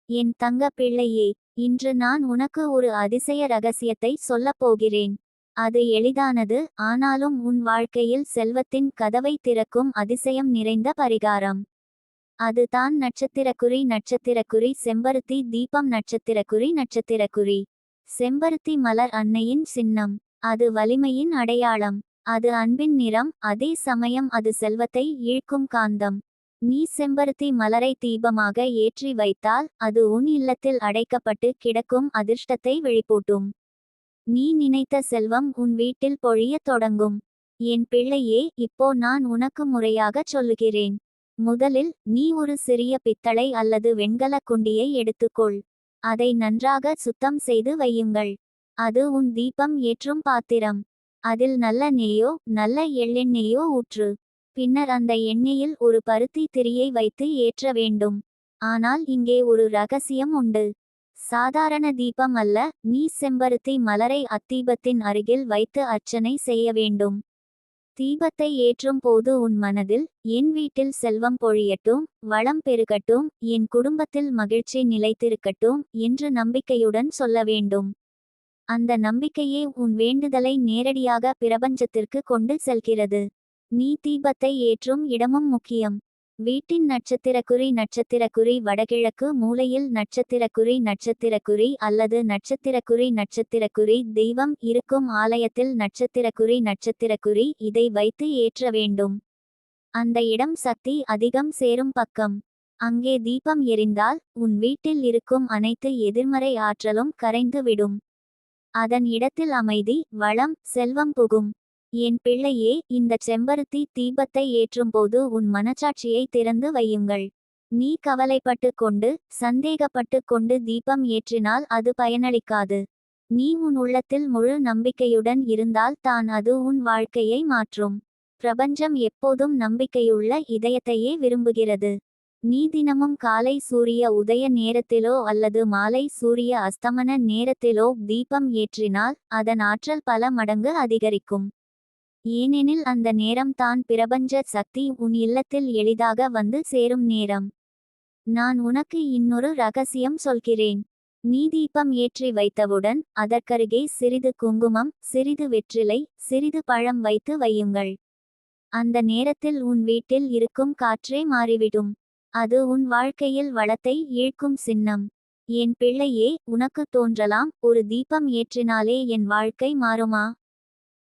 என் தங்க பிள்ளையே, இன்று நான் உனக்கு ஒரு அதிசய ரகசியத்தை சொல்லப் போகிறேன். அது எளிதானது, ஆனாலும் உன் வாழ்க்கையில் செல்வத்தின் கதவை திறக்கும் அதிசயம் நிறைந்த பரிகாரம். அது தான் நட்சத்திரக்குறி. நட்சத்திரக்குறி செம்பருத்தி தீபம். நட்சத்திரக்குறி. செம்பருத்தி மலர் அன்னையின் சின்னம். அது வலிமையின் அடையாளம். அது அன்பின் நிறம், அதே சமயம் அது செல்வத்தை ஈர்க்கும் காந்தம். நீ செம்பருத்தி மலரை தீபமாக ஏற்றி வைத்தால் அது உன் இல்லத்தில் அடைக்கப்பட்டு கிடக்கும் அதிர்ஷ்டத்தை வெளிப்பூட்டும். நீ நினைத்த செல்வம் உன் வீட்டில் பொழியத் தொடங்கும். என் பிள்ளையே, இப்போ நான் உனக்கு முறையாகச் சொல்லுகிறேன். முதலில் நீ ஒரு சிறிய பித்தளை அல்லது வெண்கல குண்டியை எடுத்துக்கொள். அதை நன்றாக சுத்தம் செய்து வையுங்கள். அது உன் தீபம் ஏற்றும் பாத்திரம். அதில் நல்ல நெய்யோ நல்ல எள்ளெண்ணெயோ ஊற்று. பின்னர் அந்த எண்ணெயில் ஒரு பருத்தி திரியை வைத்து ஏற்ற வேண்டும். ஆனால் இங்கே ஒரு ரகசியம் உண்டு. சாதாரண தீபம் அல்ல, நீ செம்பருத்தி மலரை அத்தீபத்தின் அருகில் வைத்து அர்ச்சனை செய்ய வேண்டும். தீபத்தை ஏற்றும் போது உன் மனதில், என் வீட்டில் செல்வம் பொழியட்டும், வளம் பெருகட்டும், என் குடும்பத்தில் மகிழ்ச்சி நிலைத்திருக்கட்டும் என்று நம்பிக்கையுடன் சொல்ல வேண்டும். அந்த நம்பிக்கையே உன் வேண்டுதலை நேரடியாக பிரபஞ்சத்திற்கு கொண்டு செல்கிறது. நீ தீபத்தை ஏற்றும் இடமும் முக்கியம். வீட்டின் நட்சத்திரக்குறி வடகிழக்கு மூலையில் நட்சத்திரக்குறி அல்லது நட்சத்திரக்குறி தெய்வம் இருக்கும் ஆலயத்தில் நட்சத்திரக்குறி இதை வைத்து ஏற்ற வேண்டும். அந்த இடம் சக்தி அதிகம் சேரும் பக்கம். அங்கே தீபம் எரிந்தால் உன் வீட்டில் இருக்கும் அனைத்து எதிர்மறை ஆற்றலும் கரைந்து விடும். அதன் இடத்தில் அமைதி, வளம், செல்வம் புகும். என் பிள்ளையே, இந்த செம்பருத்தி தீபத்தை ஏற்றும்போது உன் மனச்சாட்சியை திறந்து வையுங்கள். நீ கவலைப்பட்டு கொண்டு, சந்தேகப்பட்டு கொண்டு தீபம் ஏற்றினால் அது பயனளிக்காது. நீ உன் உள்ளத்தில் முழு நம்பிக்கையுடன் இருந்தால் தான் அது உன் வாழ்க்கையை மாற்றும். பிரபஞ்சம் எப்போதும் நம்பிக்கையுள்ள இதயத்தையே விரும்புகிறது. நீ தினமும் காலை சூரிய உதய நேரத்திலோ அல்லது மாலை சூரிய அஸ்தமன நேரத்திலோ தீபம் ஏற்றினால் அதன் ஆற்றல் பல மடங்கு அதிகரிக்கும். ஏனெனில் அந்த நேரம் தான் பிரபஞ்ச சக்தி உன் இல்லத்தில் எளிதாக வந்து சேரும் நேரம். நான் உனக்கு இன்னொரு ரகசியம் சொல்கிறேன். நீ தீபம் ஏற்றி வைத்தவுடன் அதற்கருகே சிறிது குங்குமம், சிறிது வெற்றிலை, சிறிது பழம் வைத்து வையுங்கள். அந்த நேரத்தில் உன் வீட்டில் இருக்கும் காற்றே மாறிவிடும். அது உன் வாழ்க்கையில் வளத்தை ஈர்க்கும் சின்னம். என் பிள்ளையே, உனக்கு தோன்றலாம், ஒரு தீபம் ஏற்றினாலே என் வாழ்க்கை மாறுமா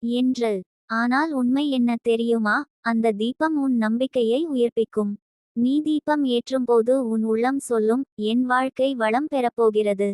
என்று. ஆனால் உண்மை என்ன தெரியுமா? அந்த தீபம் உன் நம்பிக்கையை உயிர்ப்பிக்கும். நீ தீபம் ஏற்றும்போது உன் உள்ளம் சொல்லும், என் வாழ்க்கை வளம் பெறப்போகிறது.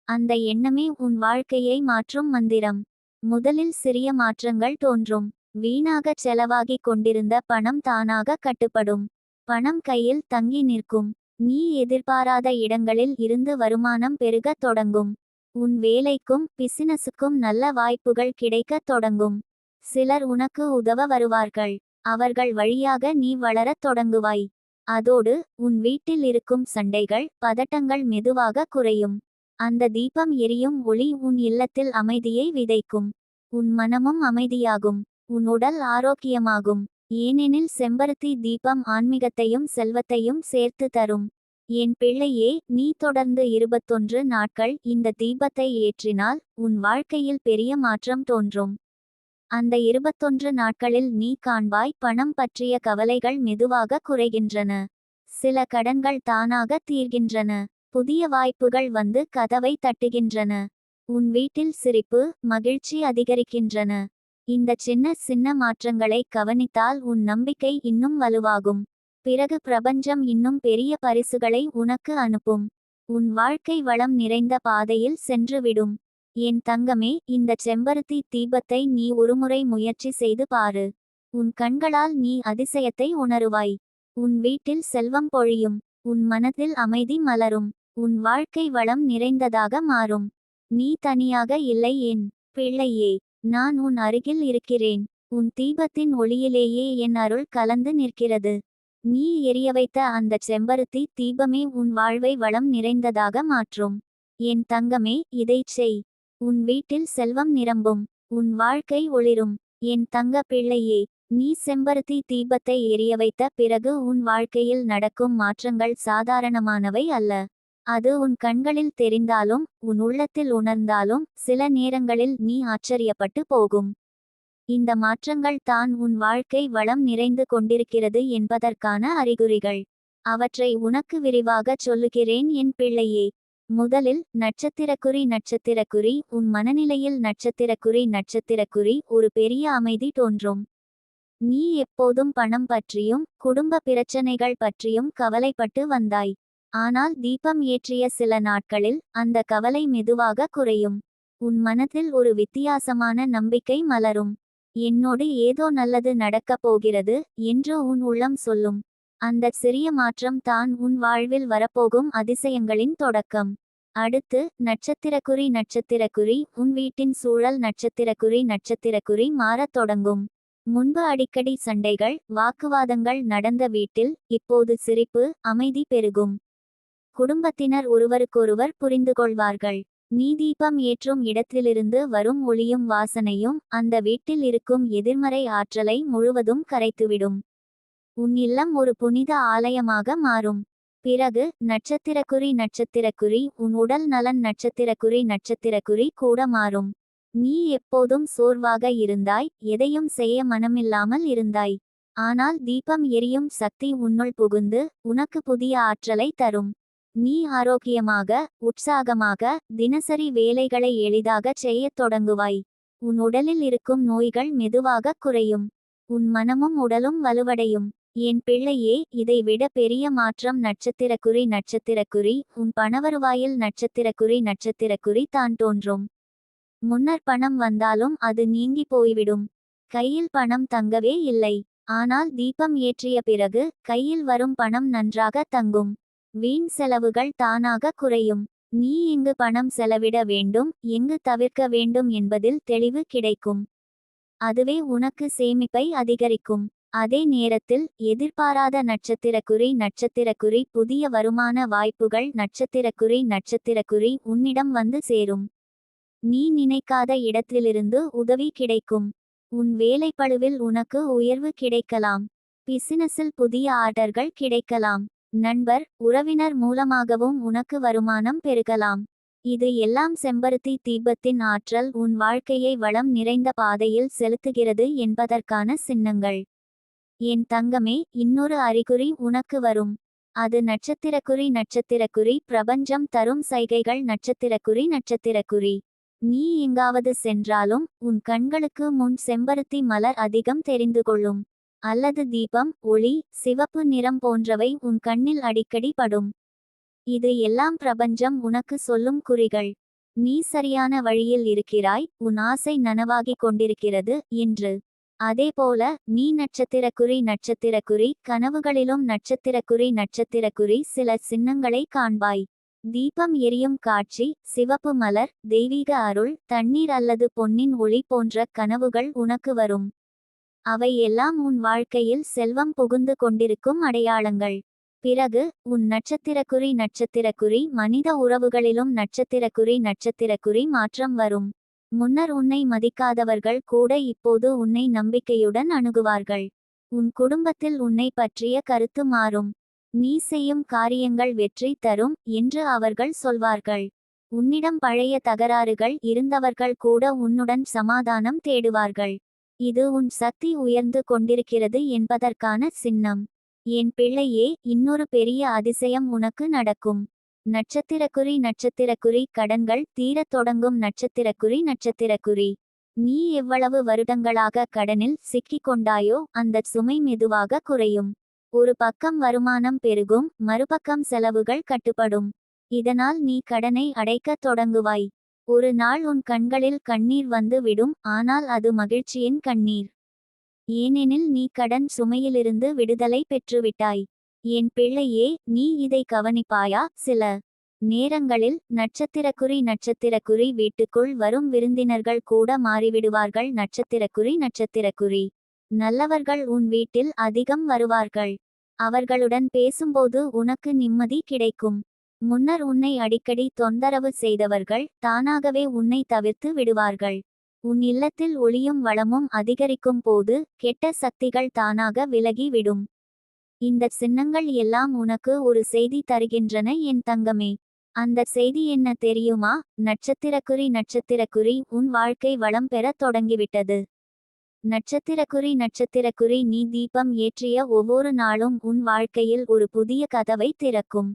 அந்த எண்ணமே உன் வாழ்க்கையை மாற்றும் மந்திரம். முதலில் சிறிய மாற்றங்கள் தோன்றும். வீணாகச் செலவாகிக் கொண்டிருந்த பணம் தானாக கட்டுப்படும். பணம் கையில் தங்கி நிற்கும். நீ எதிர்பாராத இடங்களில் இருந்து வருமானம் பெருகத் தொடங்கும். உன் வேலைக்கும் பிசினஸுக்கும் நல்ல வாய்ப்புகள் கிடைக்கத் தொடங்கும். சிலர் உனக்கு உதவ வருவார்கள். அவர்கள் வழியாக நீ வளரத் தொடங்குவாய். அதோடு உன் வீட்டில் இருக்கும் சண்டைகள், பதட்டங்கள் மெதுவாக குறையும். அந்த தீபம் எரியும் ஒளி உன் இல்லத்தில் அமைதியை விதைக்கும். உன் மனமும் அமைதியாகும். உன் உடல் ஆரோக்கியமாகும். ஏனெனில் செம்பருத்தி தீபம் ஆன்மீகத்தையும் செல்வத்தையும் சேர்த்து தரும். என் பிள்ளையே, நீ தொடர்ந்து 21 நாட்கள் இந்த தீபத்தை ஏற்றினால் உன் வாழ்க்கையில் பெரிய மாற்றம் தோன்றும். அந்த 21 நாட்களில் நீ காண்பாய், பணம் பற்றிய கவலைகள் மெதுவாக குறைகின்றன. சில கடன்கள் தானாக தீர்கின்றன. புதிய வாய்ப்புகள் வந்து கதவை தட்டுகின்றன. உன் வீட்டில் சிரிப்பு, மகிழ்ச்சி அதிகரிக்கின்றன. இந்த சின்ன மாற்றங்களை கவனித்தால் உன் நம்பிக்கை இன்னும் வலுவாகும். பிறகு பிரபஞ்சம் இன்னும் பெரிய பரிசுகளை உனக்கு அனுப்பும். உன் வாழ்க்கை வளம் நிறைந்த பாதையில் சென்றுவிடும். என் தங்கமே, இந்த செம்பருத்தி தீபத்தை நீ ஒருமுறை முயற்சி செய்து பாரு. உன் கண்களால் நீ அதிசயத்தை உணருவாய். உன் வீட்டில் செல்வம் பொழியும். உன் மனதில் அமைதி மலரும். உன் வாழ்க்கை வளம் நிறைந்ததாக மாறும். நீ தனியாக இல்லை என் பிள்ளையே. நான் உன் அருகில் இருக்கிறேன். உன் தீபத்தின் ஒளியிலேயே என் அருள் கலந்து நிற்கிறது. நீ எரியவைத்த அந்த செம்பருத்தி தீபமே உன் வாழ்வை வளம் நிறைந்ததாக மாற்றும். என் தங்கமே, இதைச் செய். உன் வீட்டில் செல்வம் நிரம்பும். உன் வாழ்க்கை ஒளிரும். என் தங்க பிள்ளையே, நீ செம்பருத்தி தீபத்தை எரிய வைத்த பிறகு உன் வாழ்க்கையில் நடக்கும் மாற்றங்கள் சாதாரணமானவை அல்ல. அது உன் கண்களில் தெரிந்தாலும் உன் உள்ளத்தில் உணர்ந்தாலும் சில நேரங்களில் நீ ஆச்சரியப்பட்டு போகும். இந்த மாற்றங்கள் தான் உன் வாழ்க்கை வளம் நிறைந்து கொண்டிருக்கிறது என்பதற்கான அறிகுறிகள். அவற்றை உனக்கு விரிவாகச் சொல்லுகிறேன் என் பிள்ளையே. முதலில் நட்சத்திரக்குறி உன் மனநிலையில் நட்சத்திரக்குறி ஒரு பெரிய அமைதி தோன்றும். நீ எப்போதும் பணம் பற்றியும் குடும்ப பிரச்சனைகள் பற்றியும் கவலைப்பட்டு வந்தாய். ஆனால் தீபம் ஏற்றிய சில நாட்களில் அந்த கவலை மெதுவாக குறையும். உன் மனதில் ஒரு வித்தியாசமான நம்பிக்கை மலரும். என்னோடு ஏதோ நல்லது நடக்கப் போகிறது என்று உன் உள்ளம் சொல்லும். அந்த சிறிய மாற்றம் தான் உன் வாழ்வில் வரப்போகும் அதிசயங்களின் தொடக்கம். அடுத்து நட்சத்திரக்குறி உன் வீட்டின் சூழல் நட்சத்திரக்குறி மாறத் தொடங்கும். முன்பு அடிக்கடி சண்டைகள் வாக்குவாதங்கள் நடந்த வீட்டில் இப்போது சிரிப்பு அமைதி பெருகும். குடும்பத்தினர் ஒருவருக்கொருவர் புரிந்து கொள்வார்கள். நீ தீபம் ஏற்றும் இடத்திலிருந்து வரும் ஒளியும் வாசனையும் அந்த வீட்டில் இருக்கும் எதிர்மறை ஆற்றலை முழுவதும் கரைத்துவிடும். உன் இல்லம் ஒரு புனித ஆலயமாக மாறும். பிறகு நட்சத்திரக்குறி உன் உடல் நலன் நட்சத்திரக்குறி கூட மாறும். நீ எப்போதும் சோர்வாக இருந்தாய், எதையும் செய்ய மனமில்லாமல் இருந்தாய். ஆனால் தீபம் எரியும் சக்தி உன்னுள் புகுந்து உனக்கு புதிய ஆற்றலை தரும். நீ ஆரோக்கியமாக உற்சாகமாக தினசரி வேலைகளை எளிதாகச் செய்யத் தொடங்குவாய். உன் உடலில் இருக்கும் நோய்கள் மெதுவாக குறையும். உன் மனமும் உடலும் வலுவடையும். என் பிள்ளையே, இதை விட பெரிய மாற்றம் நட்சத்திரக்குறி உன் பணவருவாயில் நட்சத்திரக்குறி தான் தோன்றும். முன்னர் பணம் வந்தாலும் அது நீங்கி போய்விடும். கையில் பணம் தங்கவே இல்லை. ஆனால் தீபம் ஏற்றிய பிறகு கையில் வரும் பணம் நன்றாக தங்கும். வீண் செலவுகள் தானாக குறையும். நீ எங்கு பணம் செலவிட வேண்டும் எங்கு தவிர்க்க வேண்டும் என்பதில் தெளிவு கிடைக்கும். அதுவே உனக்கு சேமிப்பை அதிகரிக்கும். அதே நேரத்தில் எதிர்பாராத நட்சத்திரக்குறி புதிய வருமான வாய்ப்புகள் நட்சத்திரக்குறி உன்னிடம் வந்து சேரும். நீ நினைக்காத இடத்திலிருந்து உதவி கிடைக்கும். உன் வேலைப்பளுவில் உனக்கு உயர்வு கிடைக்கலாம். பிசினஸில் புதிய ஆர்டர்கள் கிடைக்கலாம். நண்பர் உறவினர் மூலமாகவும் உனக்கு வருமானம் பெருகலாம். இது எல்லாம் செம்பருத்தி தீபத்தின் ஆற்றல் உன் வாழ்க்கையை வளம் நிறைந்த பாதையில் செலுத்துகிறது என்பதற்கான சின்னங்கள். என் தங்கமே, இன்னொரு அறிகுறி உனக்கு வரும். அது நட்சத்திரக்குறி பிரபஞ்சம் தரும் சைகைகள் நட்சத்திரக்குறி. நீ எங்காவது சென்றாலும் உன் கண்களுக்கு முன் செம்பருத்தி மலர் அதிகம் தெரிந்து கொள்ளும். அல்லது தீபம் ஒளி சிவப்பு நிறம் போன்றவை உன் கண்ணில் அடிக்கடி படும். இது எல்லாம் பிரபஞ்சம் உனக்கு சொல்லும் குறிகள். நீ சரியான வழியில் இருக்கிறாய், உன் ஆசை நனவாகிக் கொண்டிருக்கிறது என்று. அதேபோல நீ நட்சத்திரக்குறி கனவுகளிலும் நட்சத்திரக்குறி சில சின்னங்களை காண்பாய். தீபம் எரியும் காட்சி, சிவப்பு மலர், தெய்வீக அருள், தண்ணீர் அல்லது பொன்னின் ஒளி போன்ற கனவுகள் உனக்கு வரும். அவை எல்லாம் உன் வாழ்க்கையில் செல்வம் புகுந்து கொண்டிருக்கும் அடையாளங்கள். பிறகு உன் நட்சத்திரக்குறி மனித உறவுகளிலும் நட்சத்திரக்குறி மாற்றம் வரும். முன்னர் உன்னை மதிக்காதவர்கள் கூட இப்போது உன்னை நம்பிக்கையுடன் அணுகுவார்கள். உன் குடும்பத்தில் உன்னை பற்றிய கருத்து மாறும். நீ செய்யும் காரியங்கள் வெற்றி தரும் என்று அவர்கள் சொல்வார்கள். உன்னிடம் பழைய தகராறுகள் இருந்தவர்கள் கூட உன்னுடன் சமாதானம் தேடுவார்கள். இது உன் சக்தி உயர்ந்து கொண்டிருக்கிறது என்பதற்கான சின்னம். என் பிள்ளையே, இன்னொரு பெரிய அதிசயம் உனக்கு நடக்கும். நட்சத்திரக்குறி கடன்கள் தீரத் தொடங்கும் நட்சத்திரக்குறி. நீ எவ்வளவு வருடங்களாக கடனில் சிக்கிக் கொண்டாயோ அந்த சுமை மெதுவாக குறையும். ஒரு பக்கம் வருமானம் பெருகும், மறுபக்கம் செலவுகள் கட்டுப்படும். இதனால் நீ கடனை அடைக்கத் தொடங்குவாய். ஒரு நாள் உன் கண்களில் கண்ணீர் வந்து விடும், ஆனால் அது மகிழ்ச்சியின் கண்ணீர். ஏனெனில் நீ கடன் சுமையிலிருந்து விடுதலை பெற்றுவிட்டாய். என் பிள்ளையே, நீ இதை கவனிப்பாயா? சில நேரங்களில் நட்சத்திரக்குறி வீட்டுக்குள் வரும் விருந்தினர்கள் கூட மாறிவிடுவார்கள் நட்சத்திரக்குறி. நல்லவர்கள் உன் வீட்டில் அதிகம் வருவார்கள். அவர்களுடன் பேசும்போது உனக்கு நிம்மதி கிடைக்கும். முன்னர் உன்னை அடிக்கடி தொந்தரவு செய்தவர்கள் தானாகவே உன்னை தவிர்த்து விடுவார்கள். உன் இல்லத்தில் ஒளியும் வளமும் அதிகரிக்கும் போது கெட்ட சக்திகள் தானாக விலகி விடும். இந்த சின்னங்கள் எல்லாம் உனக்கு ஒரு செய்தி தருகின்றன என் தங்கமே. அந்த செய்தி என்ன தெரியுமா? நட்சத்திரக்குறி உன் வாழ்க்கை வளம் பெறத் தொடங்கிவிட்டது. நட்சத்திரக்குறி நீ தீபம் ஏற்றிய ஒவ்வொரு நாளும் உன் வாழ்க்கையில் ஒரு புதிய கதவை திறக்கும்.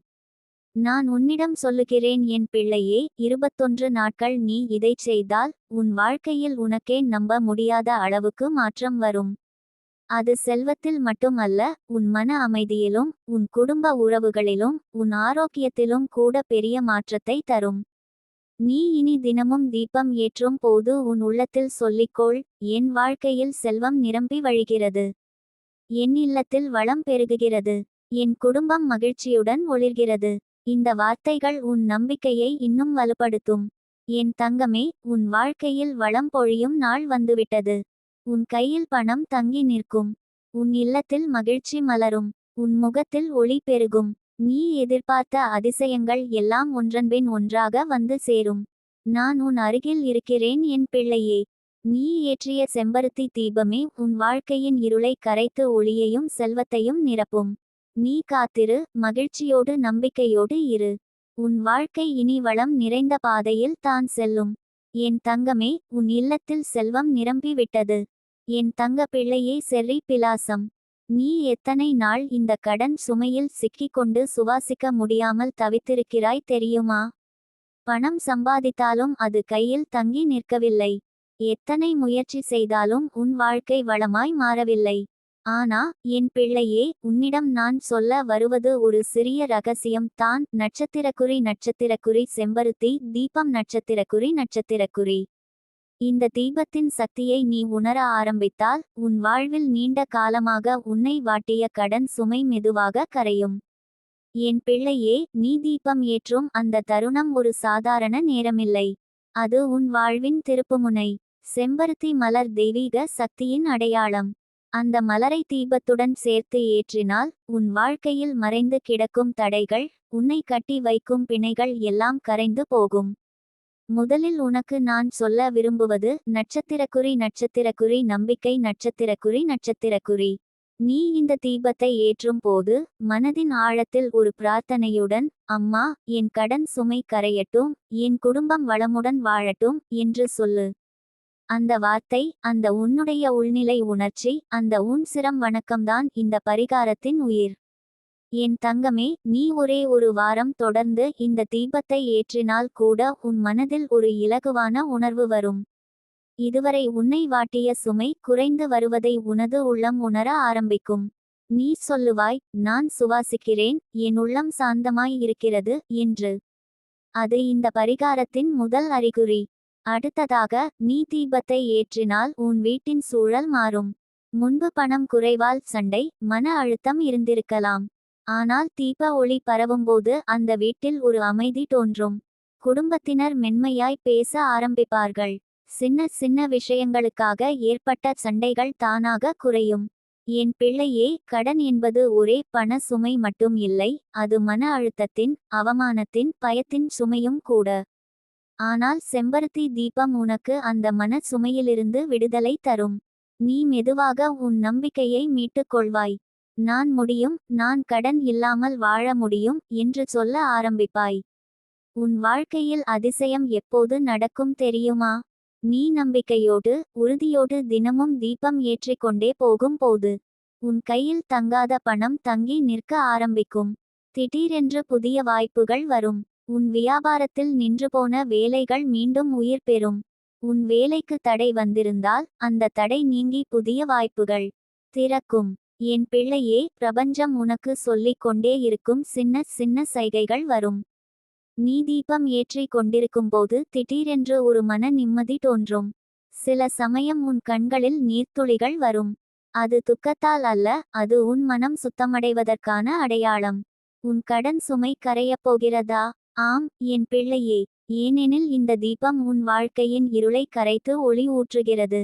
நான் உன்னிடம் சொல்லுகிறேன் என் பிள்ளையே, 21 நாட்கள் நீ இதைச் செய்தால் உன் வாழ்க்கையில் உனக்கே நம்ப முடியாத அளவுக்கு மாற்றம் வரும். அது செல்வத்தில் மட்டுமல்ல, உன் மன அமைதியிலும் உன் குடும்ப உறவுகளிலும் உன் ஆரோக்கியத்திலும் கூட பெரிய மாற்றத்தை தரும். நீ இனி தினமும் தீபம் ஏற்றும் போது உன் உள்ளத்தில் சொல்லிக்கொள், என் வாழ்க்கையில் செல்வம் நிரம்பி வழிகிறது, என் இல்லத்தில் வளம் பெருகுகிறது, என் குடும்பம் மகிழ்ச்சியுடன் ஒளிர்கிறது. இந்த வார்த்தைகள் உன் நம்பிக்கையை இன்னும் வலுப்படுத்தும். என் தங்கமே, உன் வாழ்க்கையில் வளம் பொழியும் நாள் வந்துவிட்டது. உன் கையில் பணம் தங்கி நிற்கும். உன் இல்லத்தில் மகிழ்ச்சி மலரும். உன் முகத்தில் ஒளி பெருகும். நீ எதிர்பார்த்த அதிசயங்கள் எல்லாம் ஒன்றன்பின் ஒன்றாக வந்து சேரும். நான் உன் அருகில் இருக்கிறேன் என் பிள்ளையே. நீ ஏற்றிய செம்பருத்தி தீபமே உன் வாழ்க்கையின் இருளை கரைத்து ஒளியையும் செல்வத்தையும் நிரப்பும். நீ காத்திரு, மகிழ்ச்சியோடு நம்பிக்கையோடு இரு. உன் வாழ்க்கை இனி வளம் நிறைந்த பாதையில் தான் செல்லும். என் தங்கமே, உன் இல்லத்தில் செல்வம் நிரம்பி விட்டது. என் தங்க பிள்ளையே செர்ரி பிலாசம். நீ எத்தனை நாள் இந்த கடன் சுமையில் சிக்கிக்கொண்டு சுவாசிக்க முடியாமல் தவித்திருக்கிறாய் தெரியுமா? பணம் சம்பாதித்தாலும் அது கையில் தங்கி நிற்கவில்லை. எத்தனை முயற்சி செய்தாலும் உன் வாழ்க்கை வளமாய் மாறவில்லை. ஆனா என் பிள்ளையே, உன்னிடம் நான் சொல்ல வருவது ஒரு சிறிய ரகசியம் தான். நட்சத்திரக்குறி செம்பருத்தி தீபம். நட்சத்திரக்குறி. இந்த தீபத்தின் சக்தியை நீ உணர ஆரம்பித்தால் உன் வாழ்வில் நீண்ட காலமாக உன்னை வாட்டிய கடன் சுமை மெதுவாக கரையும். என் பிள்ளையே, நீ தீபம் ஏற்றும் அந்த தருணம் ஒரு சாதாரண நேரமில்லை. அது உன் வாழ்வின் திருப்புமுனை. செம்பருத்தி மலர் தெய்வீக சக்தியின் அடையாளம். அந்த மலரை தீபத்துடன் சேர்த்து ஏற்றினால் உன் வாழ்க்கையில் மறைந்து கிடக்கும் தடைகள், உன்னை கட்டி வைக்கும் பிணைகள் எல்லாம் கரைந்து போகும். முதலில் உனக்கு நான் சொல்ல விரும்புவது நட்சத்திரக்குறி நம்பிக்கை. நட்சத்திரக்குறி. நீ இந்த தீபத்தை ஏற்றும் போது மனதின் ஆழத்தில் ஒரு பிரார்த்தனையுடன், அம்மா, என் கடன் சுமை கரையட்டும், என் குடும்பம் வளமுடன் வாழட்டும் என்று சொல்லு. அந்த வார்த்தை, அந்த உன்னுடைய உள்நிலை உணர்ச்சி, அந்த உன் சிரம் வணக்கம்தான் இந்த பரிகாரத்தின் உயிர். என் தங்கமே, நீ ஒரே ஒரு வாரம் தொடர்ந்து இந்த தீபத்தை ஏற்றினால் கூட உன் மனதில் ஒரு இலகுவான உணர்வு வரும். இதுவரை உன்னை வாட்டிய சுமை குறைந்து வருவதை உனது உள்ளம் உணர ஆரம்பிக்கும். நீ சொல்லுவாய், நான் சுவாசிக்கிறேன், என் உள்ளம் சாந்தமாய் இருக்கிறது என்று. அது இந்த பரிகாரத்தின் முதல் அறிகுறி. அடுத்ததாக, நீ தீபத்தை ஏற்றினால் உன் வீட்டின் சூழல் மாறும். முன்பு பணம் குறைவால் சண்டை, மன அழுத்தம் இருந்திருக்கலாம். ஆனால் தீப ஒளி பரவும்போது அந்த வீட்டில் ஒரு அமைதி தோன்றும். குடும்பத்தினர் மென்மையாய் பேச ஆரம்பிப்பார்கள். சின்ன சின்ன விஷயங்களுக்காக ஏற்பட்ட சண்டைகள் தானாக குறையும். என் பிள்ளையே, கடன் என்பது ஒரே பண சுமை மட்டும் இல்லை, அது மன அழுத்தத்தின், அவமானத்தின், பயத்தின் சுமையும் கூட. ஆனால் செம்பருத்தி தீபம் உனக்கு அந்த மன சுமையிலிருந்து விடுதலை தரும். நீ மெதுவாக உன் நம்பிக்கையை மீட்டுக் கொள்வாய். நான் முடியும், நான் கடன் இல்லாமல் வாழ முடியும் என்று சொல்ல ஆரம்பிப்பாய். உன் வாழ்க்கையில் அதிசயம் எப்போது நடக்கும் தெரியுமா? நீ நம்பிக்கையோடு, உறுதியோடு தினமும் தீபம் ஏற்றிக்கொண்டே போகும் போது. உன் கையில் தங்காத பணம் தங்கி நிற்க ஆரம்பிக்கும். திடீரென்று புதிய வாய்ப்புகள் வரும். உன் வியாபாரத்தில் நின்றுபோன வேலைகள் மீண்டும் உயிர் பெறும். உன் வேலைக்கு தடை வந்திருந்தால் அந்த தடை நீங்கி புதிய வாய்ப்புகள் திறக்கும். என் பிள்ளையே, பிரபஞ்சம் உனக்கு சொல்லிக் கொண்டே இருக்கும் சின்ன சின்ன சைகைகள் வரும். நீ தீபம் ஏற்றி கொண்டிருக்கும்போது திடீரென்று ஒரு மன நிம்மதி தோன்றும். சில சமயம் உன் கண்களில் நீர்த்துளிகள் வரும். அது துக்கத்தால் அல்ல, அது உன் மனம் சுத்தமடைவதற்கான அடையாளம். உன் கடன் சுமை கரையப் போகிறதா? ஆம் என் பிள்ளையே, ஏனெனில் இந்த தீபம் உன் வாழ்க்கையின் இருளை கரைத்து ஒளி ஊற்றுகிறது.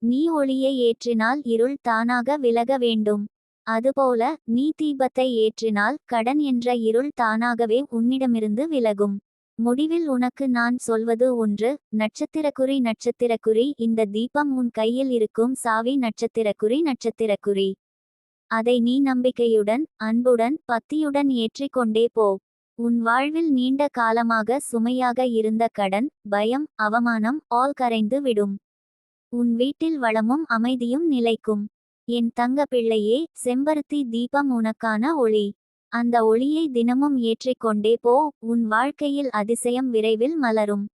நீ ஒளியை ஏற்றினால் இருள் தானாக விலக வேண்டும். அதுபோல நீ தீபத்தை ஏற்றினால் கடன் என்ற இருள் தானாகவே உன்னிடமிருந்து விலகும். முடிவில் உனக்கு நான் சொல்வது ஒன்று, நட்சத்திரக்குறி. இந்த தீபம் உன் கையில் இருக்கும் சாவி. நட்சத்திரக்குறி. அதை நீ நம்பிக்கையுடன், அன்புடன், பக்தியுடன் ஏற்றிக் கொண்டே போ. உன் வாழ்வில் நீண்ட காலமாக சுமையாக இருந்த கடன், பயம், அவமானம் ஆல் கரைந்து விடும். உன் வீட்டில் வளமும் அமைதியும் நிலைக்கும். என் தங்க பிள்ளையே, செம்பருத்தி தீபம் உனக்கான ஒளி. அந்த ஒளியை தினமும் ஏற்றிக் கொண்டே போ, உன் வாழ்க்கையில் அதிசயம் விரைவில் மலரும்.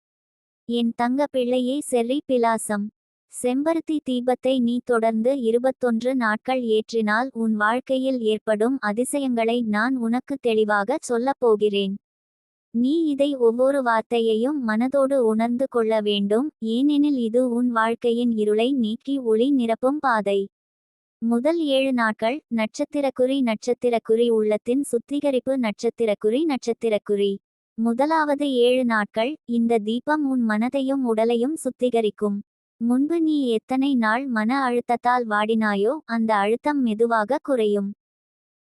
என் தங்க பிள்ளையே செர்ரி பிலாசம். செம்பருத்தி தீபத்தை நீ தொடர்ந்து 21 நாட்கள் ஏற்றினால் உன் வாழ்க்கையில் ஏற்படும் அதிசயங்களை நான் உனக்கு தெளிவாக சொல்லப் போகிறேன். நீ இதை ஒவ்வொரு வார்த்தையையும் மனதோடு உணர்ந்து கொள்ள வேண்டும், ஏனெனில் இது உன் வாழ்க்கையின் இருளை நீக்கி ஒளி நிரப்பும் பாதை. முதல் 7 நாட்கள் நட்சத்திரக்குறி. நட்சத்திரக்குறி உள்ளத்தின் சுத்திகரிப்பு. நட்சத்திரக்குறி. முதலாவது 7 நாட்கள் இந்த தீபம் உன் மனதையும் உடலையும் சுத்திகரிக்கும். முன்பு நீ எத்தனை நாள் மன அழுத்தத்தால் வாடினாயோ அந்த அழுத்தம் மெதுவாக குறையும்.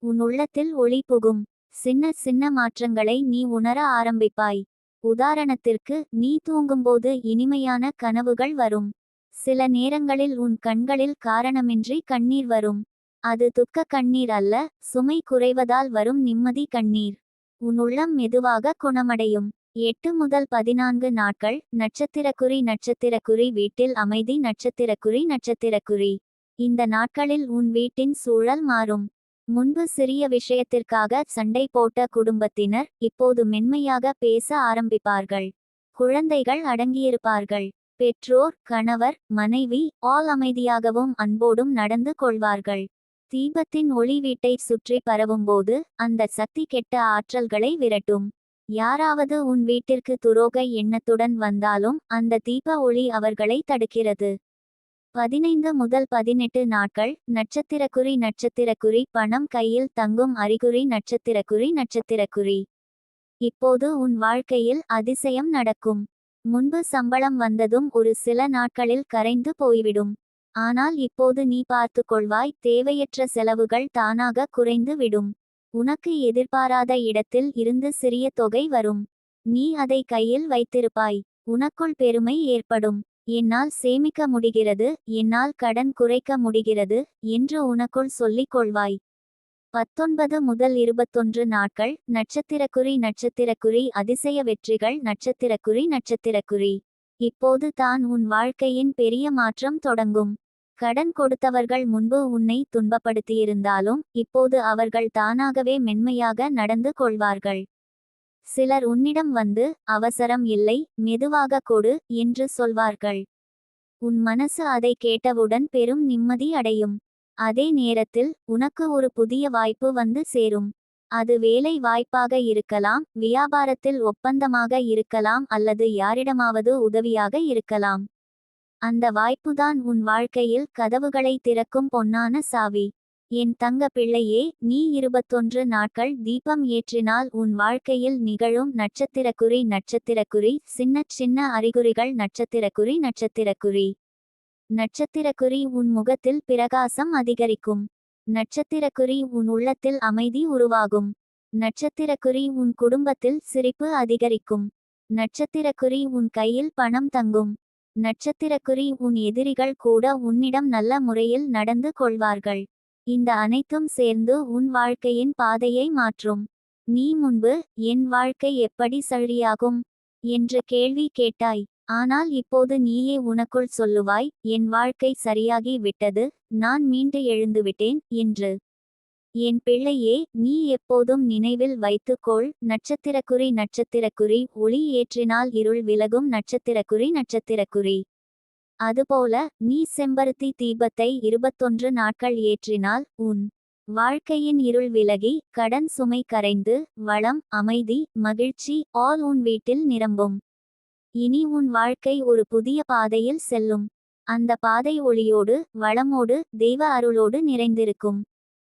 உன் உள்ளத்தில் ஒளி புகும். சின்ன சின்ன மாற்றங்களை நீ உணர ஆரம்பிப்பாய். உதாரணத்திற்கு, நீ தூங்கும்போது இனிமையான கனவுகள் வரும். சில நேரங்களில் உன் கண்களில் காரணமின்றி கண்ணீர் வரும். அது துக்க கண்ணீர் அல்ல, சுமை குறைவதால் வரும் நிம்மதி கண்ணீர். உன் உள்ளம் மெதுவாக குணமடையும். 8 முதல் 14 நாட்கள் நட்சத்திரக்குறி. வீட்டில் அமைதி. நட்சத்திரக்குறி. இந்த நாட்களில் உன் வீட்டின் சூழல் மாறும். முன்பு சிறிய விஷயத்திற்காக சண்டை போட்ட குடும்பத்தினர் இப்போது மென்மையாக பேச ஆரம்பிப்பார்கள். குழந்தைகள் அடங்கியிருப்பார்கள். பெற்றோர், கணவர், மனைவி ஆல் அமைதியாகவும் அன்போடும் நடந்து கொள்வார்கள். தீபத்தின் ஒளி வீட்டை சுற்றி பரவும்போது அந்த சக்தி கெட்ட ஆற்றல்களை விரட்டும். யாராவது உன் வீட்டிற்கு துரோக எண்ணத்துடன் வந்தாலும் அந்த தீப ஒளி அவர்களை தடுக்கிறது. 15 முதல் 18 நாட்கள் நட்சத்திரக்குறி. பணம் கையில் தங்கும் அறிகுறி. நட்சத்திரக்குறி. இப்போது உன் வாழ்க்கையில் அதிசயம் நடக்கும். முன்பு சம்பளம் வந்ததும் ஒரு சில நாட்களில் கரைந்து போய்விடும். ஆனால் இப்போது நீ பார்த்து கொள்வாய், தேவையற்ற செலவுகள் தானாக குறைந்து விடும். உனக்கு எதிர்பாராத இடத்தில் இருந்து சிறிய தொகை வரும். நீ அதை கையில் வைத்திருப்பாய். உனக்குள் பெருமை ஏற்படும். என்னால் சேமிக்க முடிகிறது, என்னால் கடன் குறைக்க முடிகிறது என்று உனக்குள் சொல்லிக் கொள்வாய். 19 முதல் 21 நாட்கள் நட்சத்திரக்குறி. அதிசய வெற்றிகள். நட்சத்திரக்குறி. இப்போது தான் உன் வாழ்க்கையின் பெரிய மாற்றம் தொடங்கும். கடன் கொடுத்தவர்கள் முன்பு உன்னை துன்பப்படுத்தியிருந்தாலும் இப்போது அவர்கள் தானாகவே மென்மையாக நடந்து கொள்வார்கள். சிலர் உன்னிடம் வந்து, அவசரம் இல்லை, மெதுவாக கொடு என்று சொல்வார்கள். உன் மனசு அதை கேட்டவுடன் பெரும் நிம்மதி அடையும். அதே நேரத்தில் உனக்கு ஒரு புதிய வாய்ப்பு வந்து சேரும். அது வேலை வாய்ப்பாக இருக்கலாம், வியாபாரத்தில் ஒப்பந்தமாக இருக்கலாம் அல்லது யாரிடமாவது உதவியாக இருக்கலாம். அந்த வாய்ப்புதான் உன் வாழ்க்கையில் கதவுகளை திறக்கும் பொன்னான சாவி. என் தங்க பிள்ளையே, நீ 21 நாட்கள் தீபம் ஏற்றினால் உன் வாழ்க்கையில் நிகழும் நட்சத்திரக்குறி. சின்ன சின்ன அறிகுறிகள். நட்சத்திரக்குறி உன் முகத்தில் பிரகாசம் அதிகரிக்கும். நட்சத்திரக்குறி உன் உள்ளத்தில் அமைதி உருவாகும். நட்சத்திரக்குறி உன் குடும்பத்தில் சிரிப்பு அதிகரிக்கும். நட்சத்திரக்குறி உன் கையில் பணம் தங்கும். நட்சத்திரக்குறி உன் எதிரிகள் கூட உன்னிடம் நல்ல முறையில் நடந்து கொள்வார்கள். இந்த அனைத்தும் சேர்ந்து உன் வாழ்க்கையின் பாதையை மாற்றும். நீ முன்பு, என் வாழ்க்கை எப்படி சரியாகும் என்று கேள்வி கேட்டாய். ஆனால் இப்போது நீயே உனக்குள் சொல்லுவாய், என் வாழ்க்கை சரியாகி விட்டது, நான் மீண்டு எழுந்துவிட்டேன் என்று. என் பிள்ளையே, நீ எப்போதும் நினைவில் வைத்துக்கொள், நட்சத்திரக்குறி. ஒளி ஏற்றினால் இருள் விலகும். நட்சத்திரக்குறி. அதுபோல, நீ செம்பருத்தி தீபத்தை 21 நாட்கள் ஏற்றினால் உன் வாழ்க்கையின் இருள் விலகி, கடன் சுமை கரைந்து, வளம், அமைதி, மகிழ்ச்சி ஆல் உன் வீட்டில் நிரம்பும். இனி உன் வாழ்க்கை ஒரு புதிய பாதையில் செல்லும். அந்த பாதை ஒளியோடு, வளமோடு, தெய்வ அருளோடு நிறைந்திருக்கும்.